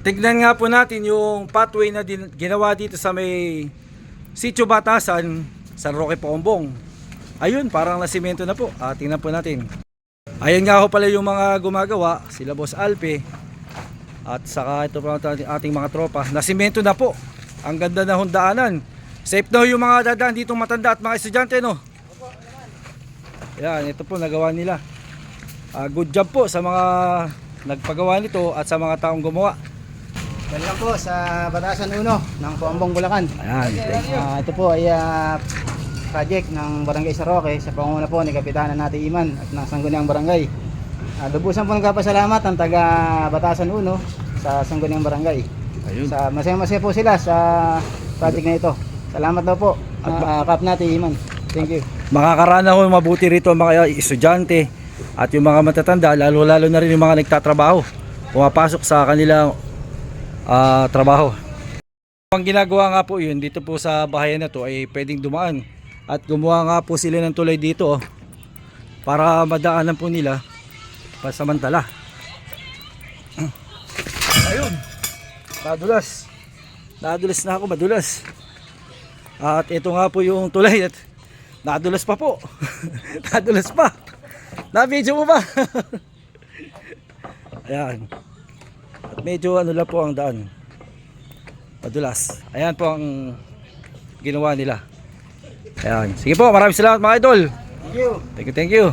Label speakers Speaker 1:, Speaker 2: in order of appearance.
Speaker 1: tignan nga po natin yung pathway na ginawa dito sa may Sitio Batasan, San Roque, Pakumbong. Ayun, parang nasimento na po. Tingnan po natin. Ayan nga ho pala yung mga gumagawa, sila Boss Alpe. At saka ito pa ating mga tropa. Nasimento na po. Ang ganda na hundaanan. Safe na ho yung mga dadaan dito matanda at mga estudyante, no? Yan, ito po nagawa nila. Good job po sa mga nagpagawa nito at sa mga taong gumawa.
Speaker 2: Yan lang po sa Batasan 1 ng Pakumbong, Bulacan.
Speaker 1: Ayan, thank you.
Speaker 2: Ito po ay project ng Barangay San Roque sa pangunguna po ni Kapitanan natin Iman at ng Sangguniang Barangay. Lubusan po nagpapasalamat ang taga Batasan 1 sa Sangguniang Barangay.
Speaker 1: Ayun.
Speaker 2: Masaya-masaya po sila sa project na ito. Salamat daw po Kap natin Iman. Thank you.
Speaker 1: Makakarana ho mabuti rito ang mga estudyante at yung mga matatanda, lalo na rin yung mga nagtatrabaho, pumapasok sa kanilang trabaho. Ang ginagawa nga po yun dito po sa bahayan na to ay pwedeng dumaan at gumawa nga po sila ng tulay dito para madaanan po nila pasamantala. Ayun, nadulas na ako, madulas. At ito nga po yung tulay at nadulas pa po. Nadulas pa. Na-video mo ba? Ayan. At medyo ano lang po ang daan. Madulas. Ayan po ang ginawa nila. Ayan. Sige po, maraming salamat mga idol.
Speaker 2: Thank you.
Speaker 1: Thank you.